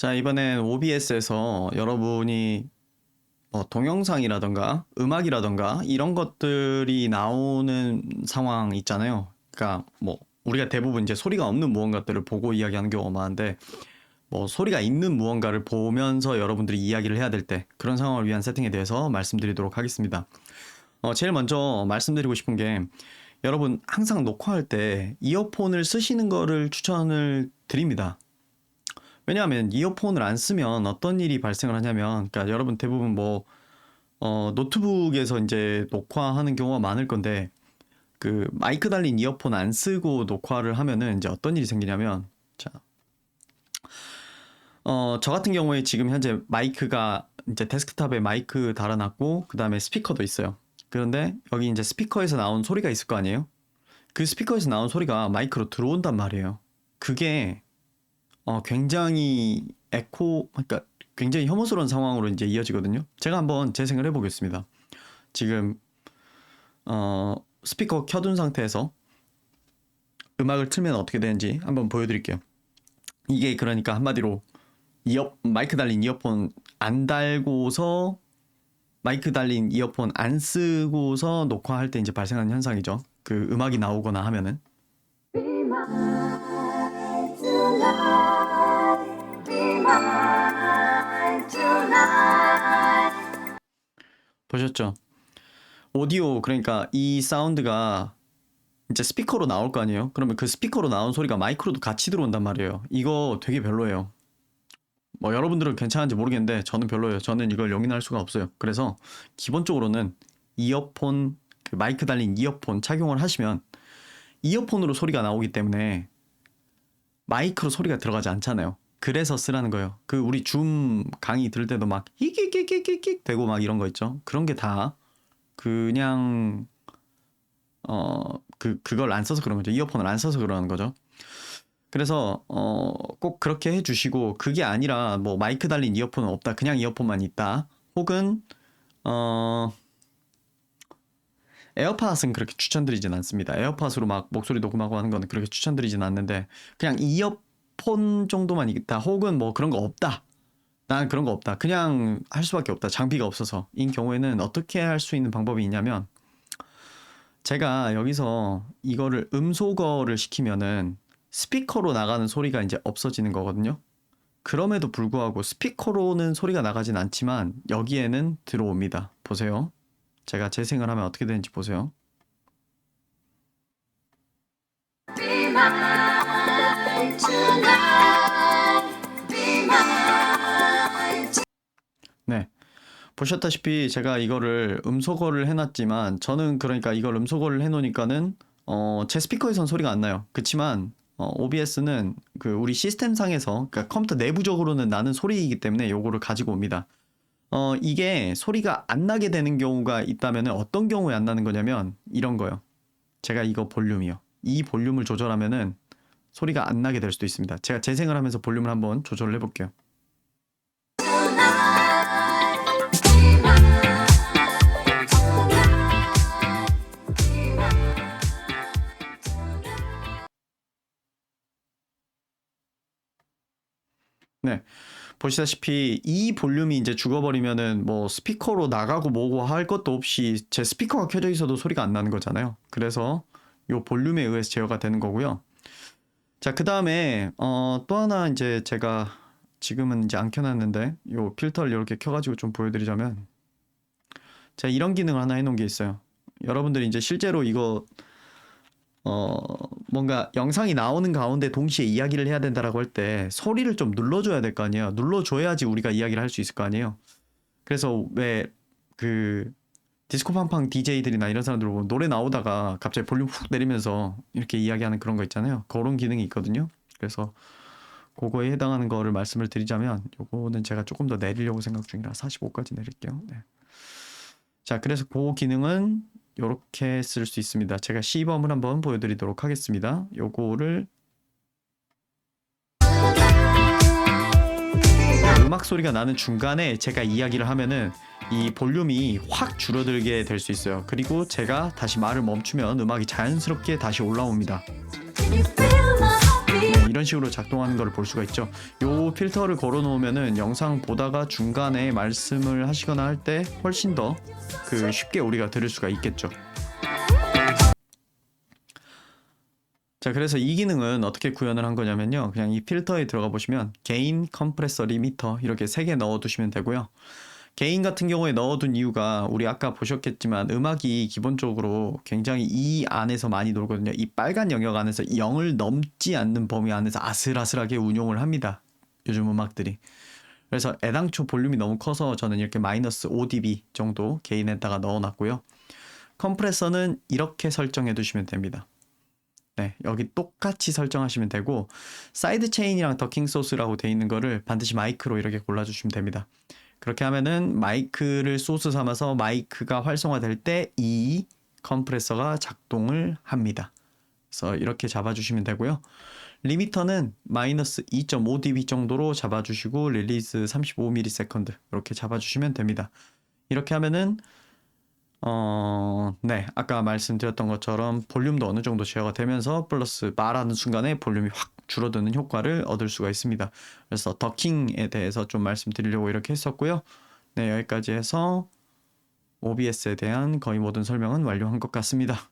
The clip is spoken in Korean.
자, 이번엔 OBS에서 여러분이 동영상이라던가 음악이라던가 이런 것들이 나오는 상황 있잖아요. 그러니까 우리가 대부분 이제 소리가 없는 무언가들을 보고 이야기하는 경우가 많은데 소리가 있는 무언가를 보면서 여러분들이 이야기를 해야 될 때 그런 상황을 위한 세팅에 대해서 말씀드리도록 하겠습니다. 제일 먼저 말씀드리고 싶은 게 여러분 항상 녹화할 때 이어폰을 쓰시는 거를 추천을 드립니다. 왜냐하면 이어폰을 안 쓰면 어떤 일이 발생을 하냐면, 그러니까 여러분 대부분 노트북에서 이제 녹화하는 경우가 많을 건데, 그 마이크 달린 이어폰 안 쓰고 녹화를 하면은 이제 어떤 일이 생기냐면, 자, 저 같은 경우에 지금 현재 마이크가 이제 데스크탑에 마이크 달아놨고, 그 다음에 스피커도 있어요. 그런데 여기 이제 스피커에서 나온 소리가 있을 거 아니에요? 그 스피커에서 나온 소리가 마이크로 들어온단 말이에요. 그게 굉장히 그러니까 굉장히 혐오스러운 상황으로 이제 이어지거든요. 제가 한번 재생을 해보겠습니다. 지금 스피커 켜둔 상태에서 음악을 틀면 어떻게 되는지 한번 보여드릴게요. 이게 그러니까 한마디로 마이크 달린 이어폰 안 달고서 마이크 달린 이어폰 안 쓰고서 녹화할 때 이제 발생하는 현상이죠. 그 음악이 나오거나 하면은. 보셨죠? 오디오, 그러니까 이 사운드가 이제 스피커로 나올 거 아니에요? 그러면 그 스피커로 나온 소리가 마이크로도 같이 들어온단 말이에요. 이거 되게 별로예요. 여러분들은 괜찮은지 모르겠는데 저는 별로예요. 저는 이걸 용인할 수가 없어요. 그래서 기본적으로는 이어폰, 그 마이크 달린 이어폰 착용을 하시면 이어폰으로 소리가 나오기 때문에 마이크로 소리가 들어가지 않잖아요. 그래서 쓰라는 거예요. 그 우리 줌 강의 들을 때도 막 히키키키키키 되고 막 이런 거 있죠. 그런 게 다 그냥 그걸 안 써서 그런 거죠. 이어폰을 안 써서 그러는 거죠. 그래서 꼭 그렇게 해주시고, 그게 아니라 마이크 달린 이어폰은 없다, 그냥 이어폰만 있다, 혹은 에어팟은 그렇게 추천드리진 않습니다. 에어팟으로 막 목소리 녹음하고 하는 거는 그렇게 추천드리진 않는데, 그냥 이어폰 정도만 있다, 혹은 그런 거 없다, 난 그런 거 없다, 그냥 할 수밖에 없다, 장비가 없어서 인 경우에는 어떻게 할 수 있는 방법이 있냐면, 제가 여기서 이거를 음소거를 시키면은 스피커로 나가는 소리가 이제 없어지는 거거든요. 그럼에도 불구하고 스피커로는 소리가 나가진 않지만 여기에는 들어옵니다. 보세요. 제가 재생을 하면 어떻게 되는지 보세요. 네, 보셨다시피 제가 이거를 음소거를 해놨지만, 저는 그러니까 이걸 음소거를 해놓으니까는 제 스피커에선 소리가 안 나요. 그치만 OBS는 그 우리 시스템상에서, 그러니까 컴퓨터 내부적으로는 나는 소리이기 때문에 요거를 가지고 옵니다. 이게 소리가 안 나게 되는 경우가 있다면 어떤 경우에 안 나는 거냐면 이런 거요. 제가 이거 볼륨이요. 이 볼륨을 조절하면은 소리가 안 나게 될 수도 있습니다. 제가 재생을 하면서 볼륨을 한번 조절을 해볼게요. 네, 보시다시피 이 볼륨이 이제 죽어버리면은 스피커로 나가고 뭐고 할 것도 없이 제 스피커가 켜져 있어도 소리가 안 나는 거잖아요. 그래서 요 볼륨에 의해서 제어가 되는 거고요. 자, 그 다음에 또 하나 이제 제가 지금은 이제 안 켜놨는데 요 필터를 이렇게 켜가지고 좀 보여드리자면, 제가 이런 기능을 하나 해놓은 게 있어요. 여러분들이 이제 실제로 이거 뭔가 영상이 나오는 가운데 동시에 이야기를 해야 된다라고 할 때 소리를 좀 눌러줘야 될 거 아니에요. 눌러줘야지 우리가 이야기를 할 수 있을 거 아니에요. 그래서 왜 그 디스코팡팡 DJ들이나 이런 사람들 보면 노래 나오다가 갑자기 볼륨 훅 내리면서 이렇게 이야기하는 그런 거 있잖아요. 그런 기능이 있거든요. 그래서 그거에 해당하는 거를 말씀을 드리자면, 요거는 제가 조금 더 내리려고 생각 중이라 45까지 내릴게요. 네. 자, 그래서 그 기능은 이렇게 쓸 수 있습니다. 제가 시범을 한번 보여드리도록 하겠습니다. 요거를 음악 소리가 나는 중간에 제가 이야기를 하면은 이 볼륨이 확 줄어들게 될 수 있어요. 그리고 제가 다시 말을 멈추면 음악이 자연스럽게 다시 올라옵니다. 네, 이런 이런 식으로 작동하는 걸 볼 수가 있죠. 요 필터를 걸어 놓으면은 영상 보다가 중간에 말씀을 하시거나 할 때 훨씬 더 그 쉽게 우리가 들을 수가 있겠죠. 자, 그래서 이 기능은 어떻게 구현을 한 거냐면요. 그냥 이 필터에 들어가 보시면 게인, 컴프레서, 리미터 이렇게 3개 넣어 두시면 되고요. 게인 같은 경우에 넣어둔 이유가 우리 아까 보셨겠지만 음악이 기본적으로 굉장히 이 안에서 많이 놀거든요. 이 빨간 영역 안에서 0을 넘지 않는 범위 안에서 아슬아슬하게 운용을 합니다. 요즘 음악들이. 그래서 애당초 볼륨이 너무 커서 저는 이렇게 마이너스 5dB 정도 게인에다가 넣어놨고요. 컴프레서는 이렇게 설정해 두시면 됩니다. 네, 여기 똑같이 설정하시면 되고 사이드 체인이랑 더킹 소스라고 돼 있는 거를 반드시 마이크로 이렇게 골라주시면 됩니다. 그렇게 하면은 마이크를 소스 삼아서 마이크가 활성화될 때 이 컴프레서가 작동을 합니다. 그래서 이렇게 잡아주시면 되고요. 리미터는 마이너스 2.5dB 정도로 잡아주시고 릴리즈 35ms 이렇게 잡아주시면 됩니다. 이렇게 하면은 네, 아까 말씀드렸던 것처럼 볼륨도 어느 정도 제어가 되면서 플러스 말하는 순간에 볼륨이 확 줄어드는 효과를 얻을 수가 있습니다. 그래서 더킹에 대해서 좀 말씀드리려고 이렇게 했었고요. 네, 여기까지 해서 OBS에 대한 거의 모든 설명은 완료한 것 같습니다.